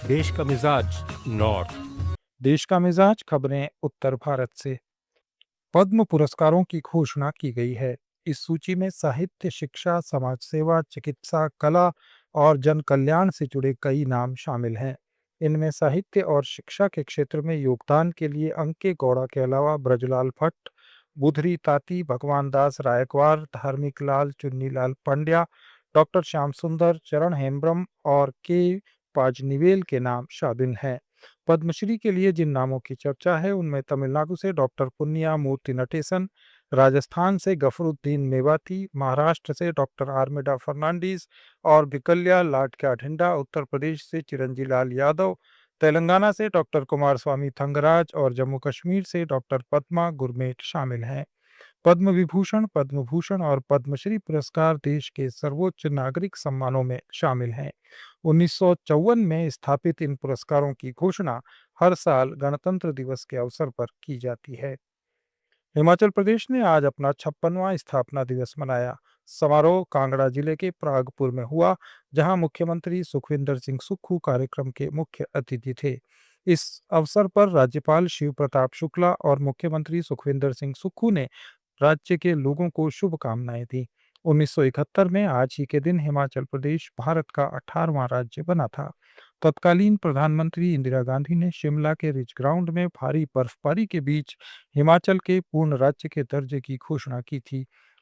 देश का मिजाज नॉर्थ। देश का मिजाज खबरें उत्तर भारत से। पद्म पुरस्कारों की घोषणा की गई है। इस सूची में साहित्य, शिक्षा, समाज सेवा, चिकित्सा, कला और जन कल्याण से जुड़े कई नाम शामिल हैं। इनमें साहित्य और शिक्षा के क्षेत्र में योगदान के लिए अंके गौड़ा के अलावा ब्रजलाल भट्ट, बुधरी ताती, भगवान दास रायकवार, धार्मिक लाल, चुन्नीलाल पंड्या, डॉक्टर श्याम सुंदर, चरण हेम्ब्रम और के पाजनिवेल के नाम शामिल हैं। पद्मश्री के लिए जिन नामों की चर्चा है उनमें तमिलनाडु से डॉक्टर पुन्निया मूर्ति नटेसन, राजस्थान से गफरुद्दीन मेवाती, महाराष्ट्र से डॉक्टर आर्मिडा फर्नांडीज और बिकल्या लाडक्या ढिंडा, उत्तर प्रदेश से चिरंजी लाल यादव, तेलंगाना से डॉक्टर कुमार स्वामी थंगराज और जम्मू कश्मीर से डॉक्टर पद्मा गुरमेट शामिल हैं। पद्म विभूषण, पद्म भूषण और पद्मश्री पुरस्कार देश के सर्वोच्च नागरिक सम्मानों में शामिल हैं। 1954 में स्थापित इन पुरस्कारों की घोषणा हर साल गणतंत्र दिवस के अवसर पर की जाती है। हिमाचल प्रदेश ने आज अपना 56वां स्थापना दिवस मनाया। समारोह कांगड़ा जिले के प्रागपुर में हुआ, जहां मुख्यमंत्री सुखविंदर सिंह सुक्खू कार्यक्रम के मुख्य अतिथि थे। इस अवसर पर राज्यपाल शिव प्रताप शुक्ला और मुख्यमंत्री सुखविंदर सिंह सुक्खू ने राज्य के लोगों को शुभकामनाएं दी। 1971 में आज ही के दिन हिमाचल प्रदेश भारत का 18वां राज्य बना था। तत्कालीन प्रधानमंत्री इंदिरा गांधी ने शिमला के रिज ग्राउंड में भारी बर्फबारी के बीच हिमाचल के पूर्ण राज्य के दर्जे की घोषणा की थी।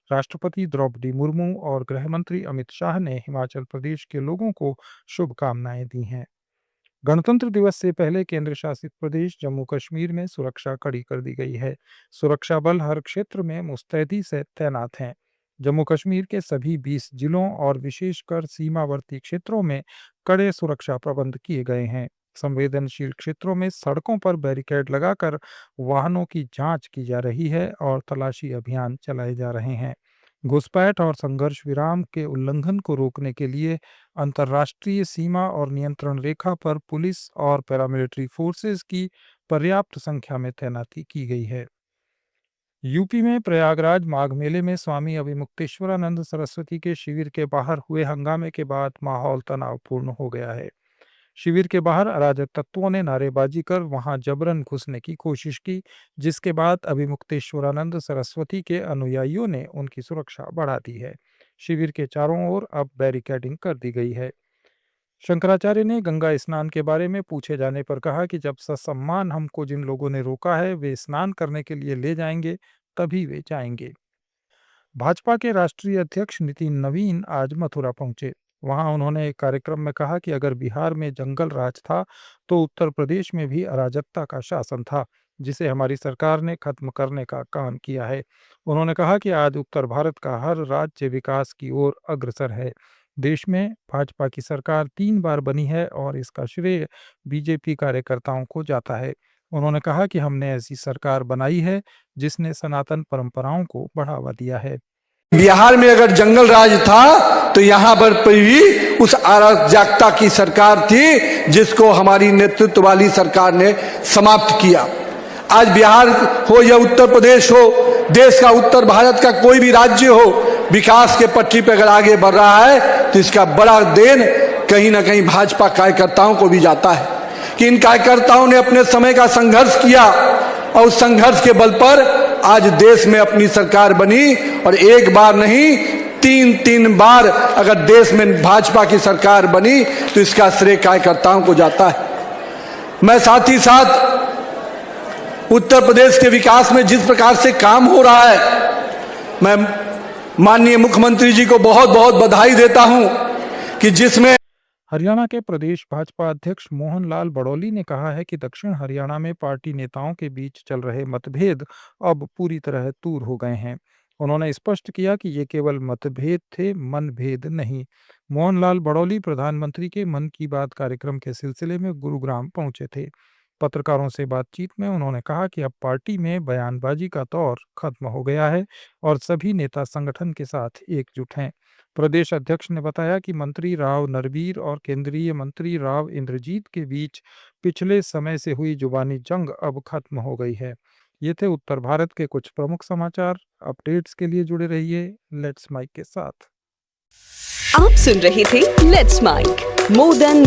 राष्ट्रपति द्रौपदी मुर्मू और गृह मंत्री अमित शाह ने हिमाचल प्रदेश के लोगों को शुभकामनाएं दी हैं। गणतंत्र दिवस से पहले केंद्र शासित प्रदेश जम्मू कश्मीर में सुरक्षा कड़ी कर दी गई है। सुरक्षा बल हर क्षेत्र में मुस्तैदी से तैनात हैं। जम्मू कश्मीर के सभी 20 जिलों और विशेषकर सीमावर्ती क्षेत्रों में कड़े सुरक्षा प्रबंध किए गए हैं। संवेदनशील क्षेत्रों में सड़कों पर बैरिकेड लगाकर वाहनों की जांच की जा रही है और तलाशी अभियान चलाए जा रहे हैं। घुसपैठ और संघर्ष विराम के उल्लंघन को रोकने के लिए अंतर्राष्ट्रीय सीमा और नियंत्रण रेखा पर पुलिस और पैरामिलिट्री फोर्सेस की पर्याप्त संख्या में तैनाती की गई है। यूपी में प्रयागराज माघ मेले में स्वामी अभिमुक्तेश्वरानंद सरस्वती के शिविर के बाहर हुए हंगामे के बाद माहौल तनावपूर्ण हो गया है। शिविर के बाहर अराजक तत्वों ने नारेबाजी कर वहां जबरन घुसने की कोशिश की, जिसके बाद अभिमुक्तेश्वरानंद सरस्वती के अनुयायियों ने उनकी सुरक्षा बढ़ा दी है। शिविर के चारों ओर अब बैरिकेडिंग कर दी गई है। शंकराचार्य ने गंगा स्नान के बारे में पूछे जाने पर कहा कि जब ससम्मान हमको जिन लोगों ने रोका है वे स्नान करने के लिए ले जाएंगे, तभी वे जाएंगे। भाजपा के राष्ट्रीय अध्यक्ष नितिन नवीन आज मथुरा पहुंचे। वहां उन्होंने एक कार्यक्रम में कहा कि अगर बिहार में जंगल राज था तो उत्तर प्रदेश में भी अराजकता का शासन था, जिसे हमारी सरकार ने खत्म करने का काम किया है। उन्होंने कहा कि आज उत्तर भारत का हर राज्य विकास की ओर अग्रसर है। देश में भाजपा की सरकार 3 बार बनी है और इसका श्रेय बीजेपी कार्यकर्ताओं को जाता है। उन्होंने कहा कि हमने ऐसी सरकार बनाई है जिसने सनातन परंपराओं को बढ़ावा दिया है। बिहार में अगर जंगल राज था तो यहाँ पर भी उस अराजकता की सरकार थी जिसको हमारी नेतृत्व वाली सरकार ने समाप्त किया। आज बिहार हो या उत्तर प्रदेश हो, देश का उत्तर भारत का कोई भी राज्य हो, विकास के पटरी पर अगर आगे बढ़ रहा है तो इसका बड़ा देन कहीं ना कहीं भाजपा कार्यकर्ताओं को भी जाता है कि इन कार्यकर्ताओं ने अपने समय का संघर्ष किया और उस संघर्ष के बल पर आज देश में अपनी सरकार बनी। और एक बार नहीं, 3 बार अगर देश में भाजपा की सरकार बनी तो इसका श्रेय कार्यकर्ताओं को जाता है। मैं साथ ही साथ उत्तर प्रदेश के विकास में जिस प्रकार से काम हो रहा है, मैं माननीय मुख्यमंत्री जी को बहुत बहुत बधाई देता हूं कि जिसमें हरियाणा के प्रदेश भाजपा अध्यक्ष मोहन लाल बड़ौली ने कहा है कि दक्षिण हरियाणा में पार्टी नेताओं के बीच चल रहे मतभेद अब पूरी तरह दूर हो गए हैं। उन्होंने स्पष्ट किया कि ये केवल मतभेद थे, मनभेद नहीं। मोहन लाल बड़ौली प्रधानमंत्री के मन की बात कार्यक्रम के सिलसिले में गुरुग्राम पहुंचे थे। पत्रकारों से बातचीत में उन्होंने कहा कि अब पार्टी में बयानबाजी का दौर खत्म हो गया है और सभी नेता संगठन के साथ एकजुट हैं। प्रदेश अध्यक्ष ने बताया कि मंत्री राव नरवीर और केंद्रीय मंत्री राव इंद्रजीत के बीच पिछले समय से हुई जुबानी जंग अब खत्म हो गई है। ये थे उत्तर भारत के कुछ प्रमुख समाचार। अपडेट्स के लिए जुड़े रहिए लेट्स माइक के साथ। आप सुन रहे थे लेट्स माइक मोर देन